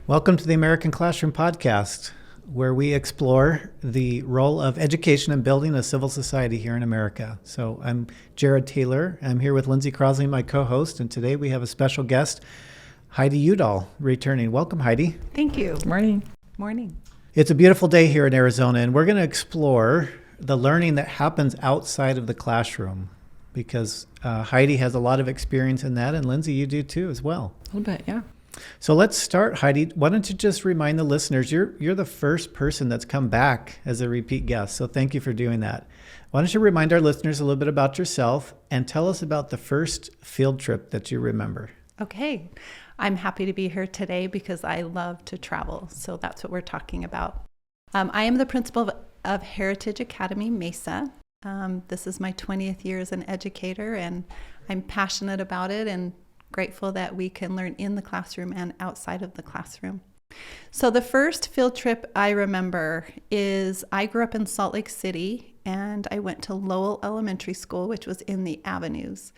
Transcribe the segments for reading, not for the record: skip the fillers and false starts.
Welcome to the American Classroom Podcast, where we explore the role of education in building a civil society here in America. So I'm Jared Taylor. I'm here with Lindsey, Crosland, my co-host, and today we have a special guest, Heidi Udall, returning. Welcome, Heidi. Thank you. Morning. Morning. It's a beautiful day here in Arizona, and we're going to explore the learning that happens outside of the classroom, because Heidi has a lot of experience in that, and Lindsey, you do too as well. A little bit, yeah. So let's start, Heidi. Why don't you just remind the listeners, you're the first person that's come back as a repeat guest, so thank you for doing that. Why don't you remind our listeners a little bit about yourself and tell us about the first field trip that you remember. Okay. I'm happy to be here today because I love to travel, so that's what we're talking about. I am the principal of Heritage Academy Mesa. This is my 20th year as an educator, and I'm passionate about it and grateful that we can learn in the classroom and outside of the classroom. So the first field trip I remember is I grew up in Salt Lake City, and I went to Lowell Elementary School, which was in the Avenues.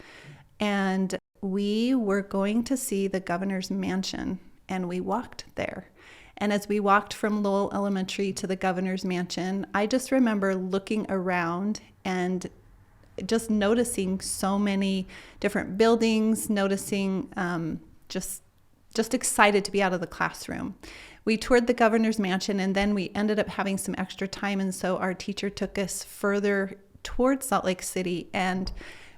And we were going to see the governor's mansion, and we walked there. And as we walked from Lowell Elementary to the governor's mansion, I just remember looking around and just noticing so many different buildings, noticing just excited to be out of the classroom. We toured the governor's mansion, and then we ended up having some extra time, and so our teacher took us further towards Salt Lake City, and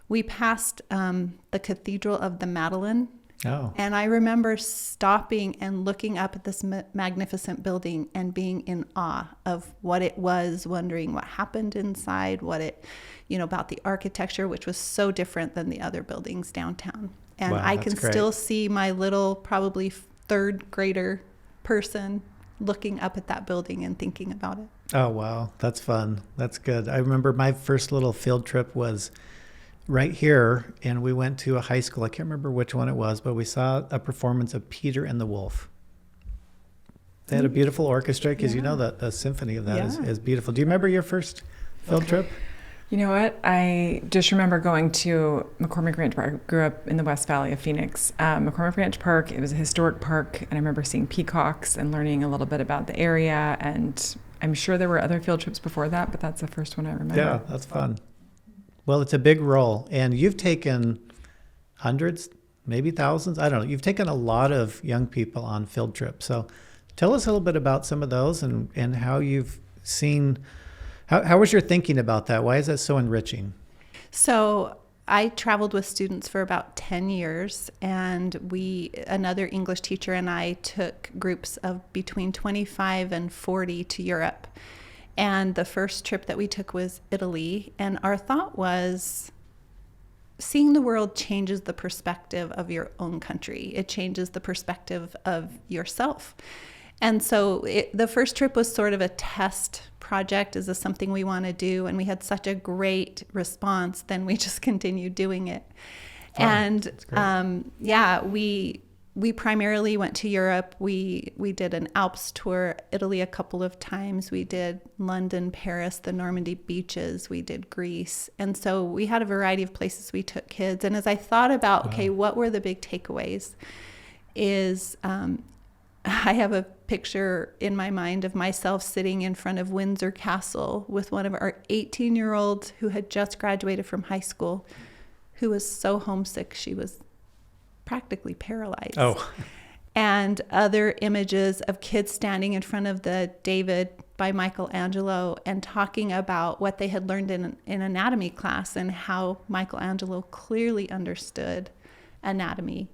we passed the Cathedral of the Madeleine. Oh. And I remember stopping and looking up at this magnificent building and being in awe of what it was, wondering what happened inside, about the architecture, which was so different than the other buildings downtown. And Wow, I that's can great. still see my little, probably third grader person looking up at that building and thinking about it. Oh, wow. That's fun. That's good. I remember my first little field trip was right here, and we went to a high school. I can't remember which one it was, but we saw a performance of Peter and the Wolf. They had a beautiful orchestra, because you know that the symphony of that is beautiful. Do you remember your first field trip? You know what? I just remember going to McCormick Ranch Park. I grew up in the West Valley of Phoenix. McCormick Ranch Park, it was a historic park, and I remember seeing peacocks and learning a little bit about the area. And I'm sure there were other field trips before that, but that's the first one I remember. Yeah, that's fun. Well, it's a big role, and you've taken hundreds, maybe thousands, I don't know. You've taken a lot of young people on field trips. So tell us a little bit about some of those and how you've seen, how was your thinking about that? Why is that so enriching? So I traveled with students for about 10 years, and another English teacher and I took groups of between 25 and 40 to Europe. And the first trip that we took was Italy. And our thought was, seeing the world changes the perspective of your own country. It changes the perspective of yourself. And so the first trip was sort of a test project. Is this something we want to do? And we had such a great response. Then we just continued doing it. Fun. And we primarily went to Europe. We did an Alps tour, Italy a couple of times. We did London, Paris, the Normandy beaches. We did Greece. And so we had a variety of places we took kids. And as I thought about, okay, what were the big takeaways, is I have a picture in my mind of myself sitting in front of Windsor Castle with one of our 18-year-olds who had just graduated from high school, who was so homesick she was practically paralyzed. Oh. And other images of kids standing in front of the David by Michelangelo and talking about what they had learned in anatomy class and how Michelangelo clearly understood anatomy.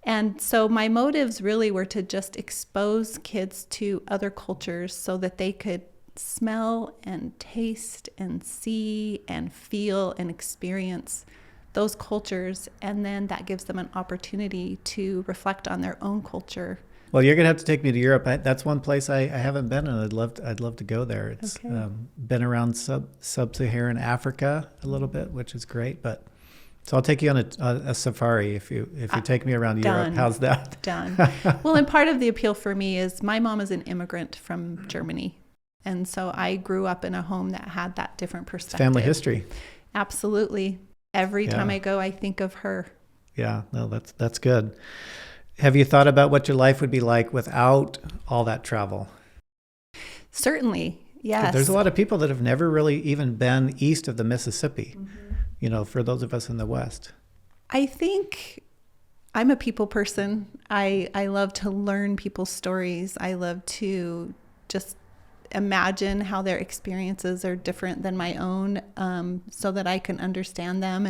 And so my motives really were to just expose kids to other cultures so that they could smell and taste and see and feel and experience those cultures, and then that gives them an opportunity to reflect on their own culture. Well, you're going to have to take me to Europe. That's one place I haven't been, and I'd love to go there. It's been around sub-Saharan Africa a little bit, which is great. But so I'll take you on a safari if you take me around Europe. How's that? Done. Well, and part of the appeal for me is my mom is an immigrant from Germany, and so I grew up in a home that had that different perspective. It's family history. Absolutely. Every time I go, I think of her. Yeah, no, that's good. Have you thought about what your life would be like without all that travel? Certainly, yes. There's a lot of people that have never really even been east of the Mississippi, for those of us in the West. I think I'm a people person. I love to learn people's stories. I love to just imagine how their experiences are different than my own, so that I can understand them,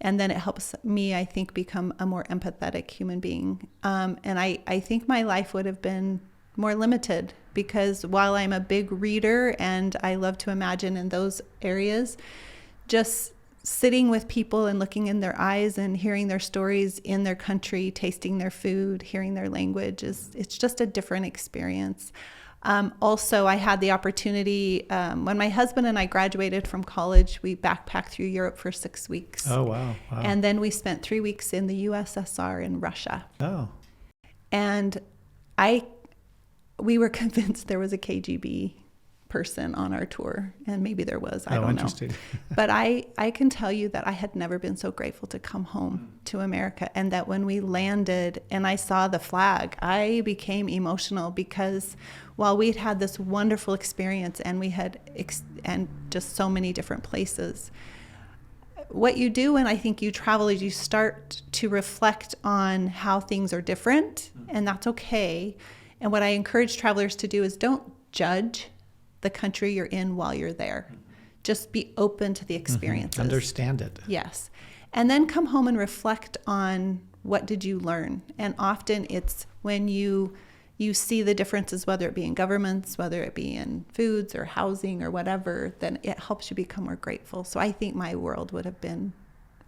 and then it helps me, I think, become a more empathetic human being. And I think my life would have been more limited, because while I'm a big reader and I love to imagine in those areas, just sitting with people and looking in their eyes and hearing their stories in their country, tasting their food, hearing their language, it's just a different experience. Also, I had the opportunity, when my husband and I graduated from college, we backpacked through Europe for 6 weeks. Oh, wow. And then we spent 3 weeks in the USSR in Russia. Oh. And we were convinced there was a KGB person on our tour, and maybe there was, I don't know. Interesting. But I can tell you that I had never been so grateful to come home to America, and that when we landed and I saw the flag, I became emotional, because while we'd had this wonderful experience and we had and just so many different places, what you do when I think you travel is you start to reflect on how things are different, and that's okay. And what I encourage travelers to do is don't judge the country you're in while you're there. Just be open to the experiences. Understand it. Yes. And then come home and reflect on what did you learn. And often it's when you see the differences, whether it be in governments, whether it be in foods or housing or whatever, then it helps you become more grateful. So I think my world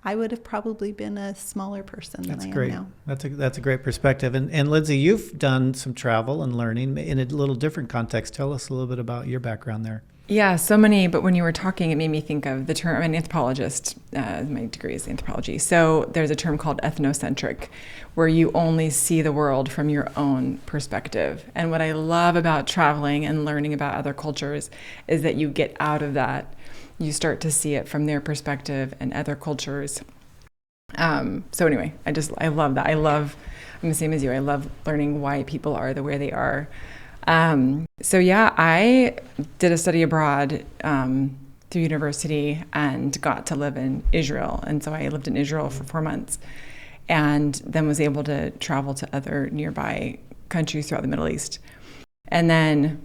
I would have probably been a smaller person than I am now. That's a great perspective. And Lindsey, you've done some travel and learning in a little different context. Tell us a little bit about your background there. Yeah, so many, but when you were talking, it made me think of the term. I'm an anthropologist. My degree is anthropology. So there's a term called ethnocentric, where you only see the world from your own perspective. And what I love about traveling and learning about other cultures is that you get out of that. You start to see it from their perspective and other cultures. So anyway, I love that. I'm the same as you. I love learning why people are the way they are. So yeah, I did a study abroad through university and got to live in Israel. And so I lived in Israel for 4 months, and then was able to travel to other nearby countries throughout the Middle East. And then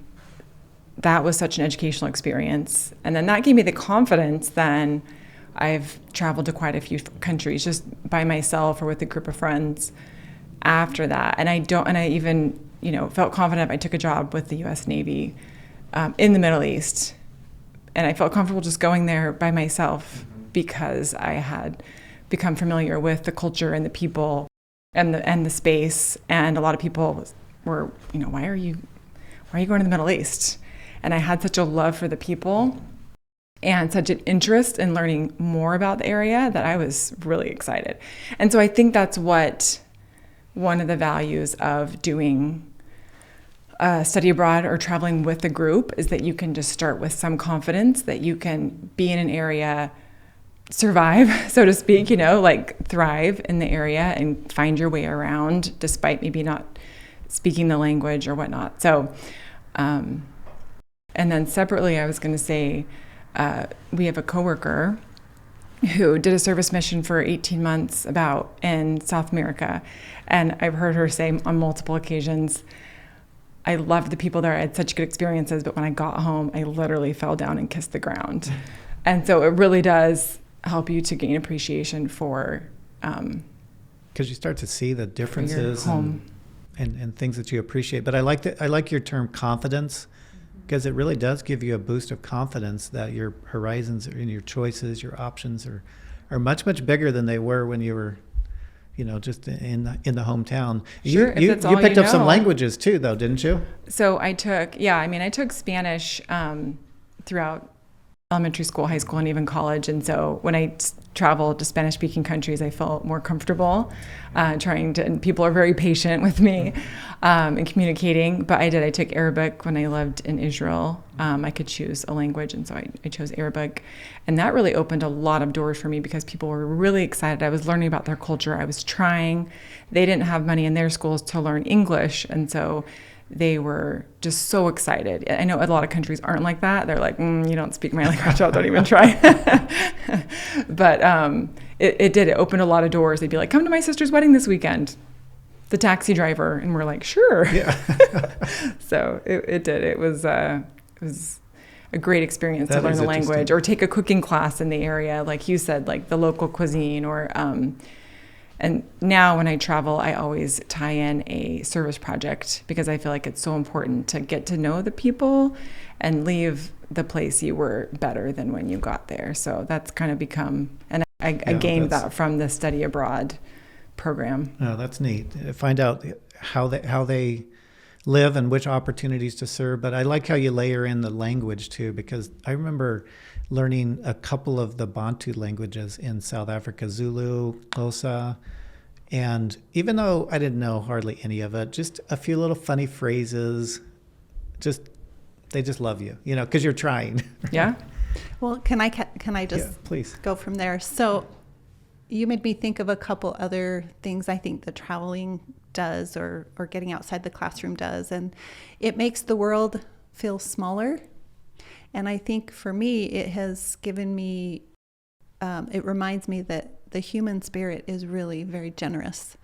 that was such an educational experience. And then that gave me the confidence. Then I've traveled to quite a few countries just by myself or with a group of friends after that. And I even, felt confident. I took a job with the U.S. Navy in the Middle East. And I felt comfortable just going there by myself because I had become familiar with the culture and the people and the space. And a lot of people were, why are you going to the Middle East? And I had such a love for the people and such an interest in learning more about the area that I was really excited. And so I think that's what one of the values of doing study abroad or traveling with a group is, that you can just start with some confidence that you can be in an area, survive, so to speak, thrive in the area and find your way around despite maybe not speaking the language or whatnot. So, and then separately, I was going to say, we have a coworker who did a service mission for 18 months in South America. And I've heard her say on multiple occasions, I loved the people there. I had such good experiences, but when I got home, I literally fell down and kissed the ground. And so it really does help you to gain appreciation for, because you start to see the differences home. And things that you appreciate. But I like your term confidence, because it really does give you a boost of confidence that your horizons and your choices, your options are much, much bigger than they were when you were, just in the hometown. Sure, you picked up some languages too, though, didn't you? So I took Spanish throughout elementary school, high school, and even college. And so when I travel to Spanish-speaking countries, I felt more comfortable and people are very patient with me in communicating. But I took Arabic when I lived in Israel. I could choose a language, and so I chose Arabic. And that really opened a lot of doors for me because people were really excited. I was learning about their culture. I was trying. They didn't have money in their schools to learn English, and so they were just so excited. I know a lot of countries aren't like that. They're like, you don't speak my language, don't even try. But it did. It opened a lot of doors. They'd be like, come to my sister's wedding this weekend. The taxi driver. And we're like, sure. Yeah. So it did. It was a great experience to learn the language or take a cooking class in the area. Like you said, like the local cuisine or and now when I travel, I always tie in a service project because I feel like it's so important to get to know the people and leave the place you were better than when you got there. So that's kind of become, and I gained that from the study abroad program. Oh, that's neat. Find out how they live and which opportunities to serve. But I like how you layer in the language too, because I remember learning a couple of the Bantu languages in South Africa, Zulu, Xhosa, and even though I didn't know hardly any of it, just a few little funny phrases, they just love you, because you're trying. Yeah. Well, can I just please go from there? So you made me think of a couple other things I think that traveling does or getting outside the classroom does, and it makes the world feel smaller. And I think for me, it has given me, it reminds me that the human spirit is really very generous,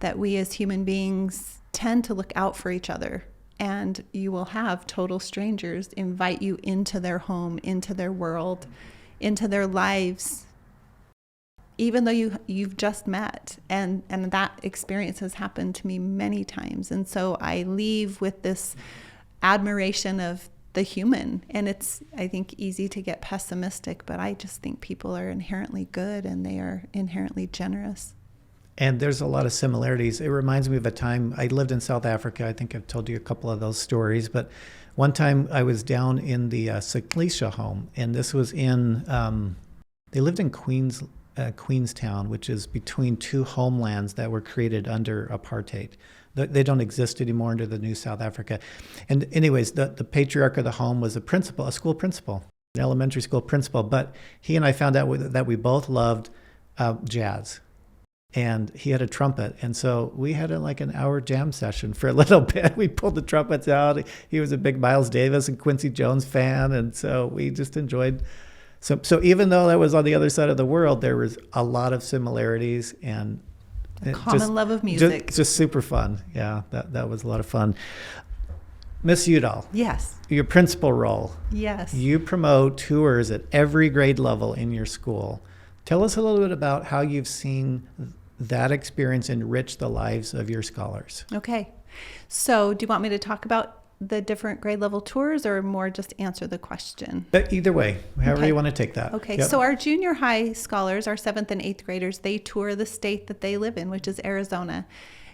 that we as human beings tend to look out for each other. And you will have total strangers invite you into their home, into their world, into their lives, even though you've just met. And that experience has happened to me many times. And so I leave with this admiration of the human, and it's, I think, easy to get pessimistic, but I just think people are inherently good and they are inherently generous. And there's a lot of similarities. It reminds me of a time I lived in South Africa. I think I've told you a couple of those stories, but one time I was down in the Siklisha home, and this was in, they lived in Queenstown, which is between two homelands that were created under apartheid. They don't exist anymore under the new South Africa. And anyways, the patriarch of the home was a school principal, an elementary school principal. But he and I found out that we both loved jazz. And he had a trumpet. And so we had an hour jam session for a little bit. We pulled the trumpets out. He was a big Miles Davis and Quincy Jones fan. And so we just enjoyed. So even though that was on the other side of the world, there was a lot of similarities and a common love of music. Just super fun. Yeah, that was a lot of fun. Miss Udall. Yes. Your principal role. Yes. You promote tours at every grade level in your school. Tell us a little bit about how you've seen that experience enrich the lives of your scholars. Okay. So do you want me to talk about the different grade level tours or more just answer the question? But either way, however you want to take that. Okay. Yep. So our junior high scholars, our 7th and 8th graders, they tour the state that they live in, which is Arizona.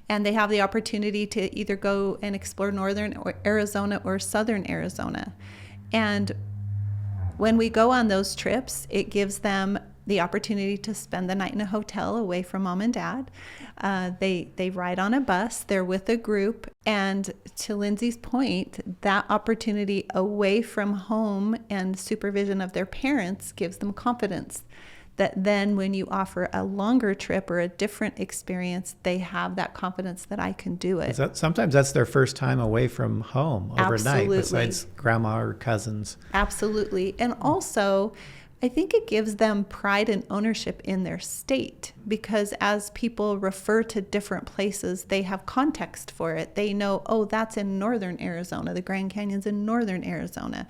And they have the opportunity to either go and explore northern Arizona or southern Arizona. And when we go on those trips, it gives them the opportunity to spend the night in a hotel away from mom and dad. They ride on a bus, they're with a group, and to Lindsey's point, that opportunity away from home and supervision of their parents gives them confidence that then when you offer a longer trip or a different experience, they have that confidence that I can do it. Sometimes that's their first time away from home overnight. Absolutely. Besides grandma or cousins. Absolutely. And also, I think it gives them pride and ownership in their state, because as people refer to different places, they have context for it. They know, oh, that's in northern Arizona. The Grand Canyon's in northern Arizona.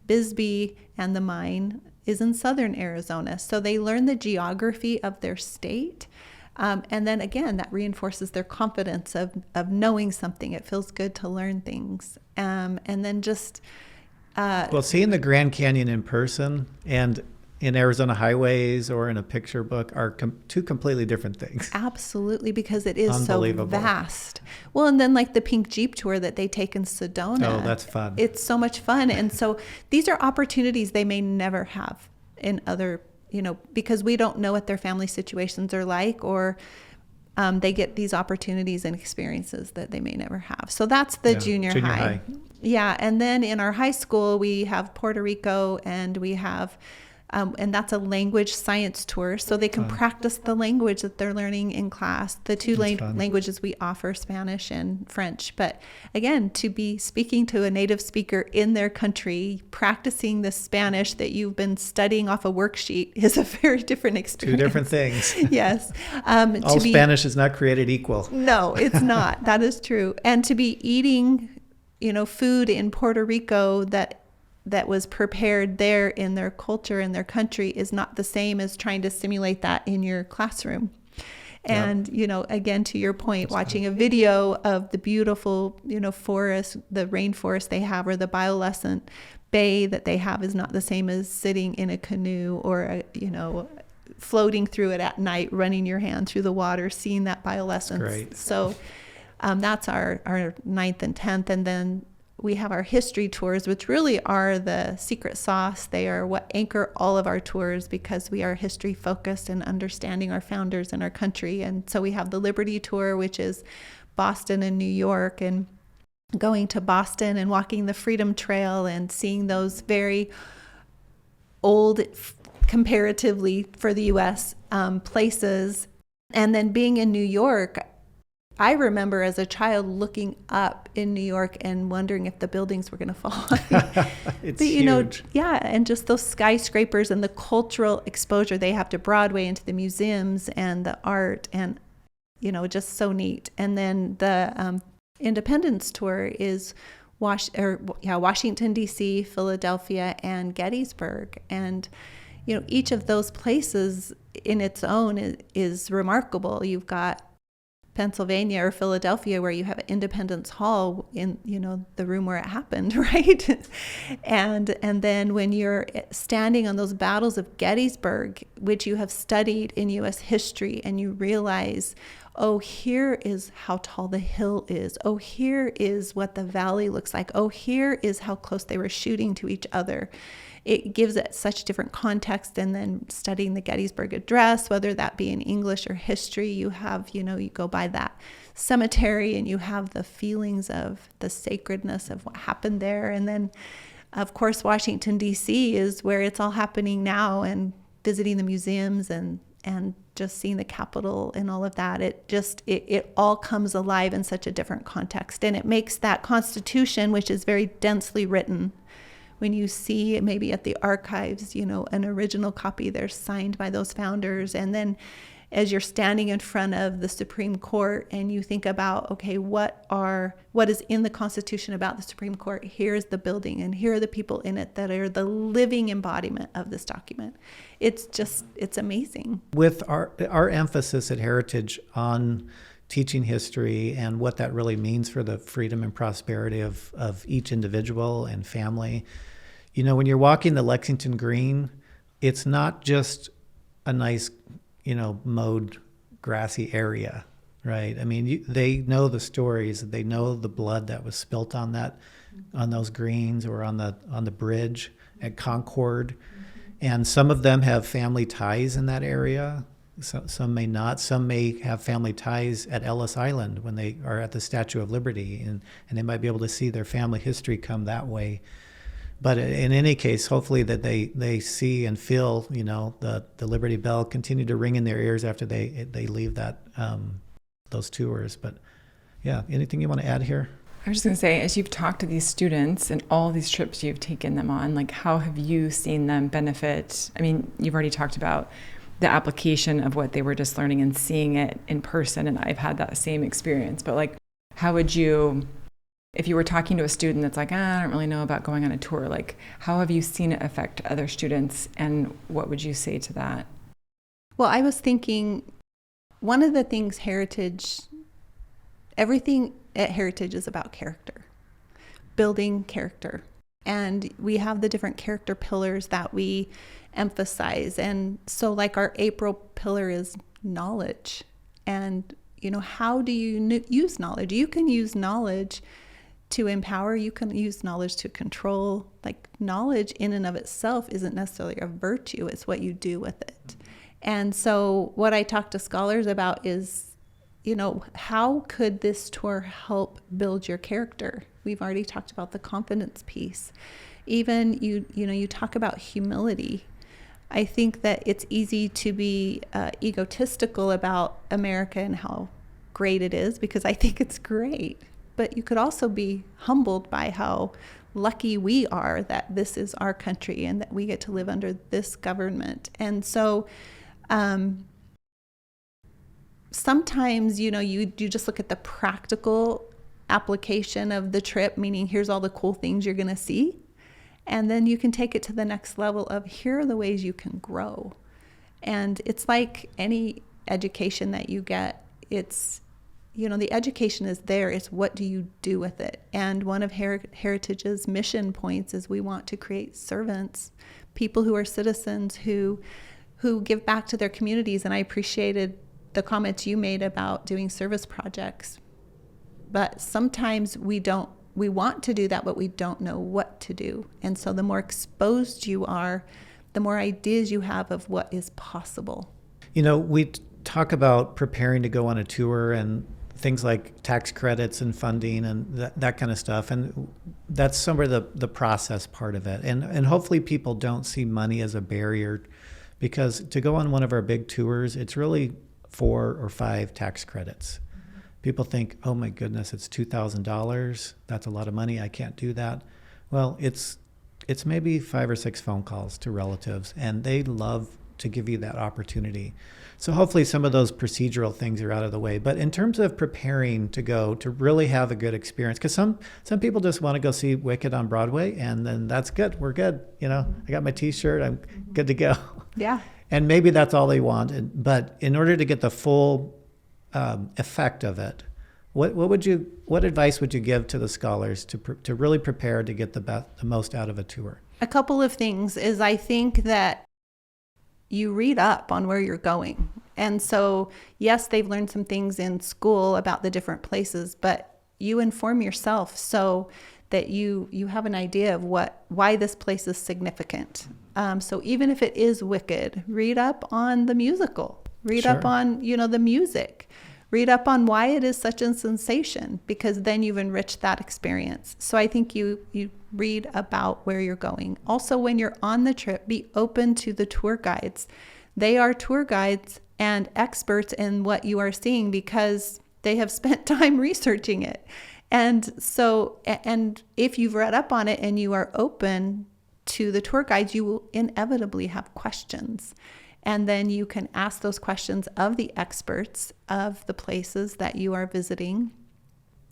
Bisbee and the mine is in southern Arizona. So they learn the geography of their state. And then again, that reinforces their confidence of knowing something. It feels good to learn things. And then just... well, seeing the Grand Canyon in person and in Arizona highways or in a picture book are two completely different things. Absolutely, because it is so Unbelievable. vast. Well, and then like the Pink Jeep tour that they take in Sedona. Oh, that's fun. It's so much fun. And so these are opportunities they may never have in other, because we don't know what their family situations are like, or they get these opportunities and experiences that they may never have. So that's the junior high. Yeah. And then in our high school, we have Puerto Rico, and we have, and that's a language science tour. So they can practice the language that they're learning in class. The two languages we offer, Spanish and French. But again, to be speaking to a native speaker in their country, practicing the Spanish that you've been studying off a worksheet is a very different experience. Two different things. Yes. All Spanish is not created equal. No, it's not. That is true. And to be eating, food in Puerto Rico that was prepared there in their culture, in their country, is not the same as trying to simulate that in your classroom. And, again, to your point, watching a video of the beautiful, forest, the rainforest they have, or the bioluminescent bay that they have, is not the same as sitting in a canoe or, floating through it at night, running your hand through the water, seeing that bioluminescence. Great. So that's our 9th and 10th. And then we have our history tours, which really are the secret sauce. They are what anchor all of our tours, because we are history focused and understanding our founders and our country. And so we have the Liberty Tour, which is Boston and New York, and going to Boston and walking the Freedom Trail and seeing those very old, comparatively for the U.S., places. And then being in New York, I remember as a child looking up in New York and wondering if the buildings were going to fall. It's but, huge. And just those skyscrapers and the cultural exposure they have to Broadway and to the museums and the art, and, just so neat. And then the Independence Tour is Washington, D.C., Philadelphia, and Gettysburg. And, each of those places in its own is remarkable. You've got Pennsylvania or Philadelphia, where you have Independence Hall in, the room where it happened, right? and then when you're standing on those battles of Gettysburg, which you have studied in U.S. history, and you realize, oh, here is how tall the hill is. Oh, here is what the valley looks like. Oh, here is how close they were shooting to each other. It gives it such different context. And then studying the Gettysburg Address, whether that be in English or history, you have, you go by that cemetery and you have the feelings of the sacredness of what happened there. And then, of course, Washington, D.C. is where it's all happening now, and visiting the museums and just seeing the Capitol and all of that. It all comes alive in such a different context. And it makes that Constitution, which is very densely written, when you see maybe at the archives, an original copy there signed by those founders. And then as you're standing in front of the Supreme Court and you think about, okay, what is in the Constitution about the Supreme Court? Here's the building, and here are the people in it that are the living embodiment of this document. It's amazing. With our emphasis at Heritage on teaching history and what that really means for the freedom and prosperity of each individual and family. When you're walking the Lexington Green, it's not just a nice, mowed grassy area, right? I mean, they know the stories, they know the blood that was spilt on those greens, or on the bridge at Concord. And some of them have family ties in that area. Some may not. Some may have family ties at Ellis Island when they are at the Statue of Liberty, and they might be able to see their family history come that way. But in any case, hopefully that they see and feel, the Liberty Bell continue to ring in their ears after they leave those tours. But yeah, anything you want to add here? I was just going to say, as you've talked to these students and all these trips you've taken them on, how have you seen them benefit? I mean, you've already talked about the application of what they were just learning and seeing it in person, and I've had that same experience. But how would you, if you were talking to a student that's I don't really know about going on a tour, how have you seen it affect other students, and what would you say to that? Well, I was thinking, one of the things everything at Heritage is about character, building character. And we have the different character pillars that we emphasize. And so like our April pillar is knowledge. And, how do you use knowledge? You can use knowledge to empower. You can use knowledge to control. Like knowledge in and of itself isn't necessarily a virtue. It's what you do with it. And so what I talk to scholars about is, how could this tour help build your character? We've already talked about the confidence piece. Even you talk about humility. I think that it's easy to be egotistical about America and how great it is, because I think it's great. But you could also be humbled by how lucky we are that this is our country and that we get to live under this government. And so sometimes, you just look at the practical application of the trip, meaning here's all the cool things you're going to see. And then you can take it to the next level of here are the ways you can grow. And it's like any education that you get. It's, the education is there. It's what do you do with it? And one of Heritage's mission points is we want to create servants, people who are citizens who give back to their communities. And I appreciated the comments you made about doing service projects. But sometimes we want to do that, but we don't know what to do. And so the more exposed you are, the more ideas you have of what is possible. We talk about preparing to go on a tour and things like tax credits and funding and that kind of stuff. And that's some of the process part of it. And hopefully people don't see money as a barrier, because to go on one of our big tours, it's really 4 or 5 tax credits. People think, oh my goodness, it's $2,000. That's a lot of money. I can't do that. Well, it's maybe 5 or 6 phone calls to relatives, and they love to give you that opportunity. So hopefully some of those procedural things are out of the way. But in terms of preparing to go to really have a good experience, because some people just want to go see Wicked on Broadway, and then that's good. We're good. I got my T-shirt. I'm good to go. Yeah. And maybe that's all they want. But in order to get the full effect of it, what advice would you give to the scholars to really prepare to get the most out of a tour? A couple of things is I think that you read up on where you're going. And so, yes, they've learned some things in school about the different places, but you inform yourself so that you have an idea of why this place is significant. So even if it is Wicked, read up on the musical, read up on, the music, read up on why it is such a sensation, because then you've enriched that experience. So I think you read about where you're going. Also, when you're on the trip, be open to the tour guides. They are tour guides and experts in what you are seeing because they have spent time researching it. And so, and if you've read up on it and you are open to the tour guides, you will inevitably have questions. And then you can ask those questions of the experts of the places that you are visiting.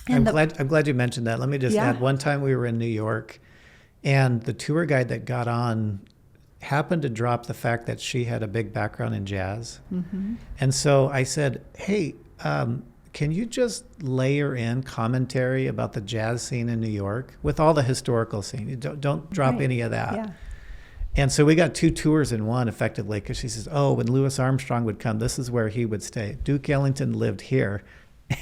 And I'm glad you mentioned that. Let me just add, one time we were in New York, and the tour guide that got on happened to drop the fact that she had a big background in jazz. Mm-hmm. And so I said, hey, can you just layer in commentary about the jazz scene in New York with all the historical scene? Don't drop any of that. Yeah. And so we got 2 tours in one, effectively, because she says, oh, when Louis Armstrong would come, this is where he would stay. Duke Ellington lived here.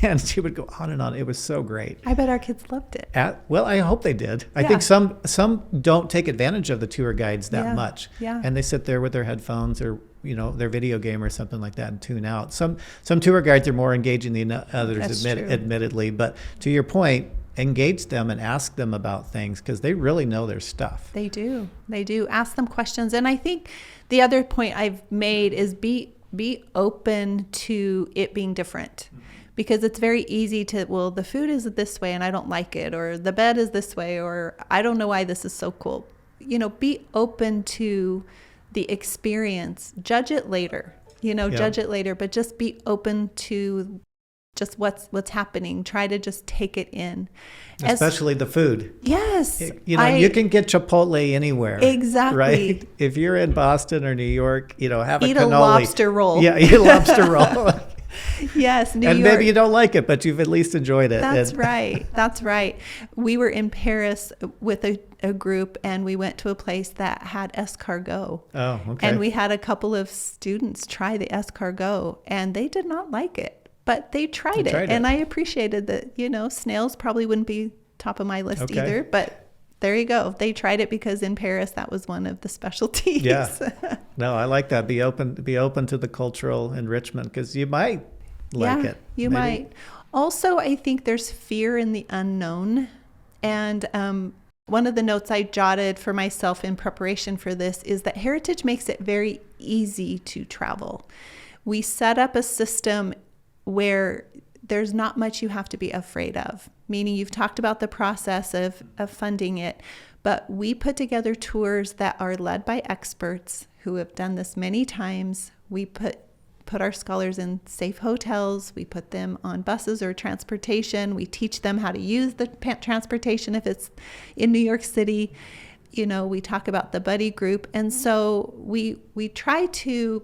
And she would go on and on. It was so great. I bet our kids loved it. Well, I hope they did. I think some don't take advantage of the tour guides that much. Yeah. And they sit there with their headphones or their video game or something like that and tune out. Some tour guides are more engaging than others, admittedly. But to your point, engage them and ask them about things because they really know their stuff. They do. Ask them questions. And I think the other point I've made is be open to it being different. Because it's very easy to, well, the food is this way and I don't like it, or the bed is this way, or I don't know why this is so cool. Be open to the experience. Judge it later, judge it later, but just be open to just what's happening. Try to just take it in. Especially the food. Yes. You can get Chipotle anywhere. Exactly. Right? If you're in Boston or New York, have eat a cannoli. Eat a lobster roll. Yeah, eat a lobster roll. Yes, New York. And maybe you don't like it, but you've at least enjoyed it. That's right. We were in Paris with a group and we went to a place that had escargot. Oh, okay. And we had a couple of students try the escargot and they did not like it, but they tried it. And I appreciated that, snails probably wouldn't be top of my list either, but there you go. They tried it because in Paris, that was one of the specialties. Yeah. No, I like that. Be open to the cultural enrichment because you might like it. You might. Also, I think there's fear in the unknown. And one of the notes I jotted for myself in preparation for this is that Heritage makes it very easy to travel. We set up a system where there's not much you have to be afraid of, meaning you've talked about the process of funding it, but we put together tours that are led by experts who have done this many times. We put our scholars in safe hotels. We put them on buses or transportation. We teach them how to use the transportation if it's in New York City. We talk about the buddy group. And so we try to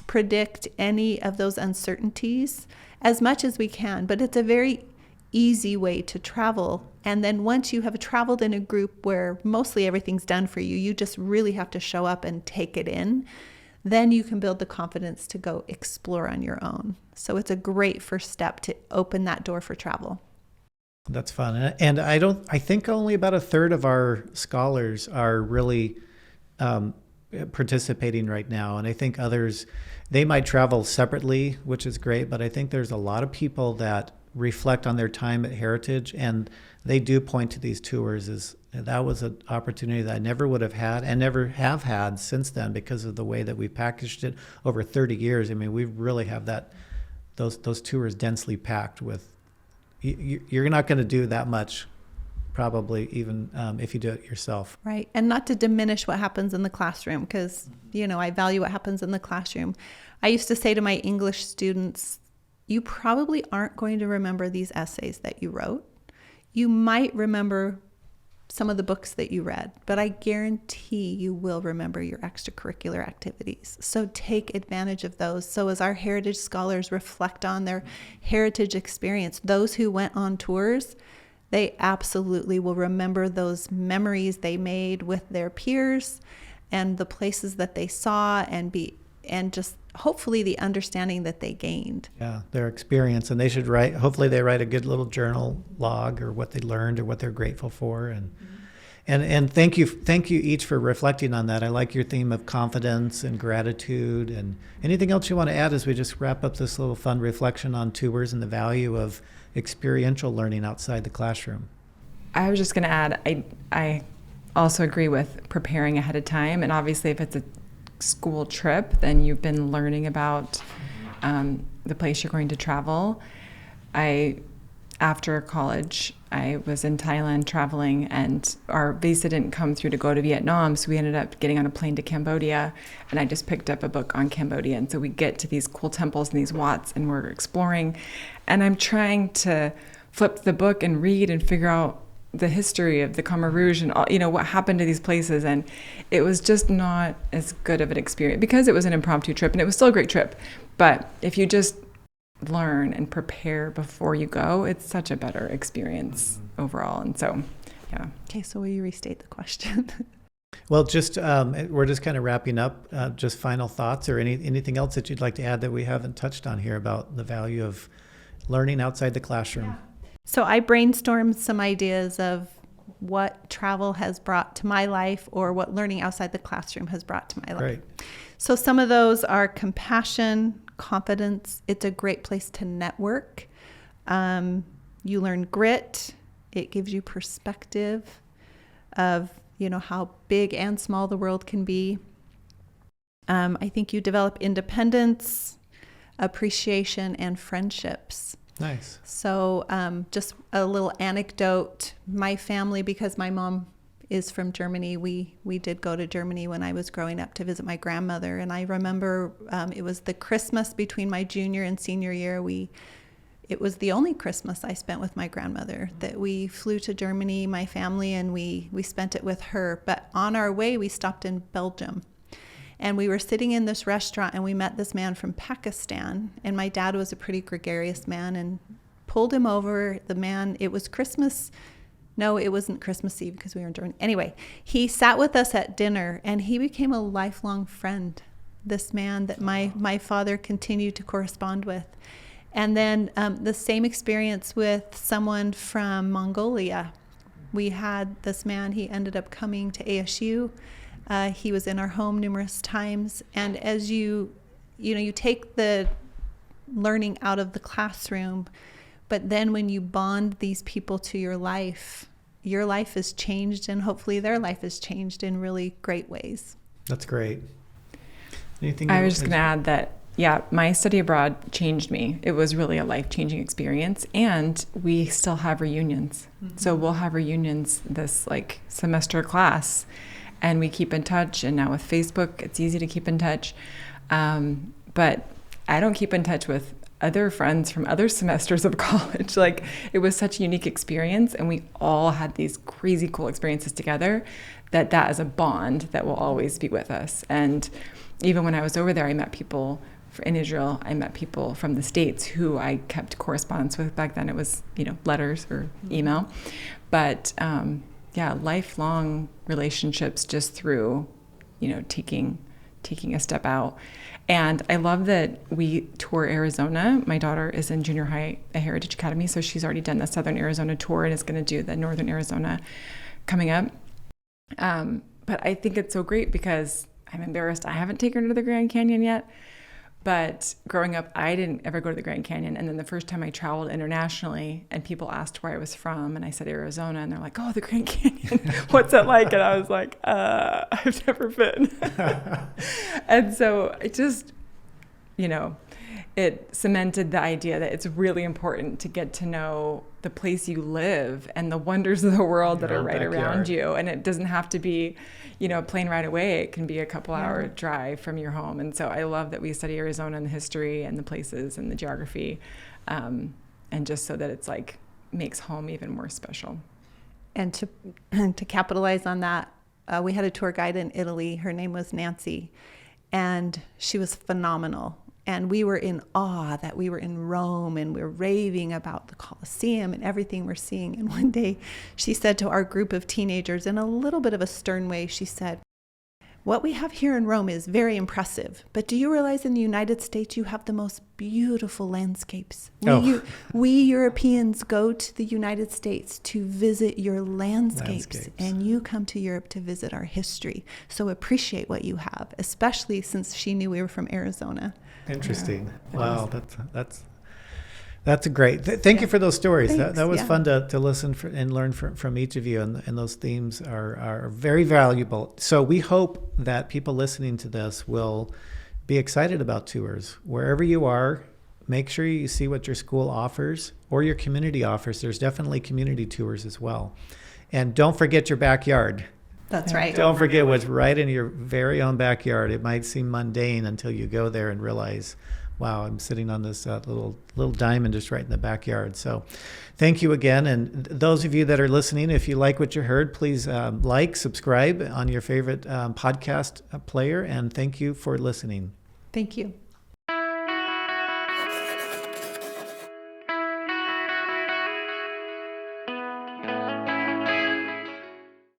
predict any of those uncertainties as much as we can, but it's a very easy way to travel. And then once you have traveled in a group where mostly everything's done for you, you just really have to show up and take it in. Then you can build the confidence to go explore on your own. So it's a great first step to open that door for travel. That's fun. And I think only about a third of our scholars are really participating right now. And I think others, they might travel separately, which is great, but I think there's a lot of people that reflect on their time at Heritage and they do point to these tours as that was an opportunity that I never would have had and never have had since then because of the way that we packaged it over 30 years. I mean, we really have those tours densely packed with, you're not going to do that much probably even if you do it yourself. Right. And not to diminish what happens in the classroom because, I value what happens in the classroom. I used to say to my English students, you probably aren't going to remember these essays that you wrote. You might remember some of the books that you read, but I guarantee you will remember your extracurricular activities. So take advantage of those. So as our Heritage scholars reflect on their Heritage experience, those who went on tours, they absolutely will remember those memories they made with their peers and the places that they saw and just hopefully the understanding that they gained. Yeah, their experience. And they should hopefully they write a good little journal log or what they learned or what they're grateful for. And thank you each for reflecting on that. I like your theme of confidence and gratitude. And anything else you want to add as we just wrap up this little fun reflection on tours and the value of experiential learning outside the classroom? I was just going to add, I also agree with preparing ahead of time. And obviously if it's a school trip, then you've been learning about the place you're going to travel. After college, I was in Thailand traveling, and our visa didn't come through to go to Vietnam, so we ended up getting on a plane to Cambodia, and I just picked up a book on Cambodia. And so we get to these cool temples and these wats, and we're exploring, and I'm trying to flip the book and read and figure out the history of the Khmer Rouge and all, what happened to these places. And it was just not as good of an experience because it was an impromptu trip, and it was still a great trip. But if you just learn and prepare before you go, it's such a better experience overall. And so, yeah. Okay, so will you restate the question? Well, just we're just kind of wrapping up. Just final thoughts or anything else that you'd like to add that we haven't touched on here about the value of learning outside the classroom. Yeah. So I brainstormed some ideas of what travel has brought to my life or what learning outside the classroom has brought to my life. Great. So some of those are compassion, confidence. It's a great place to network. You learn grit. It gives you perspective of, how big and small the world can be. I think you develop independence, appreciation, and friendships. Nice. So just a little anecdote. My family, because my mom is from Germany, we did go to Germany when I was growing up to visit my grandmother. And I remember it was the Christmas between my junior and senior year. It was the only Christmas I spent with my grandmother, that we flew to Germany, my family, and we spent it with her. But on our way, we stopped in Belgium. And we were sitting in this restaurant, and we met this man from Pakistan. And my dad was a pretty gregarious man and pulled him over. The man, it was Christmas No, it wasn't Christmas Eve because we were during. Anyway, he sat with us at dinner and he became a lifelong friend. This man that my father continued to correspond with. And then the same experience with someone from Mongolia. We had this man, he ended up coming to ASU. He was in our home numerous times. And as you take the learning out of the classroom, but then when you bond these people to your life is changed, and hopefully their life is changed in really great ways. That's great. Anything I was just going to add that, yeah, my study abroad changed me. It was really a life-changing experience, and we still have reunions. Mm-hmm. So we'll have reunions this like semester class, and we keep in touch. And now with Facebook, it's easy to keep in touch. But I don't keep in touch with other friends from other semesters of college. Like, it was such a unique experience, and we all had these crazy cool experiences together that is a bond that will always be with us. And even when I was over there, I met people in Israel. I met people from the States who I kept correspondence with. Back then it was, letters or email. But lifelong relationships just through, taking a step out. And I love that we tour Arizona. My daughter is in junior high at Heritage Academy, so she's already done the Southern Arizona tour and is going to do the Northern Arizona coming up. But I think it's so great because I'm embarrassed I haven't taken her to the Grand Canyon yet. But growing up, I didn't ever go to the Grand Canyon. And then the first time I traveled internationally and people asked where I was from, and I said Arizona, and they're like, oh, the Grand Canyon, what's that like? And I was like, I've never been. And so it just, it cemented the idea that it's really important to get to know the place you live and the wonders of the world that are right around you. And it doesn't have to be, a plane ride away. It can be a couple hour drive from your home. And so I love that we study Arizona and the history and the places and the geography. And just so that it's like makes home even more special. And to capitalize on that, we had a tour guide in Italy. Her name was Nancy, and she was phenomenal. And we were in awe that we were in Rome, and we're raving about the Colosseum and everything we're seeing. And one day she said to our group of teenagers in a little bit of a stern way, she said, what we have here in Rome is very impressive, but do you realize in the United States you have the most beautiful landscapes? We Europeans go to the United States to visit your landscapes, and you come to Europe to visit our history. So appreciate what you have, especially since she knew we were from Arizona. Interesting. Yeah. Wow, that's great. Thank you for those stories. Thanks. That was fun to listen and learn from each of you, and those themes are very valuable. So we hope that people listening to this will be excited about tours. Wherever you are, make sure you see what your school offers or your community offers. There's definitely community tours as well. And don't forget your backyard. That's right. Don't forget what's right in your very own backyard. It might seem mundane until you go there and realize, wow, I'm sitting on this little diamond just right in the backyard. So thank you again. And those of you that are listening, if you like what you heard, please subscribe on your favorite podcast player. And thank you for listening. Thank you.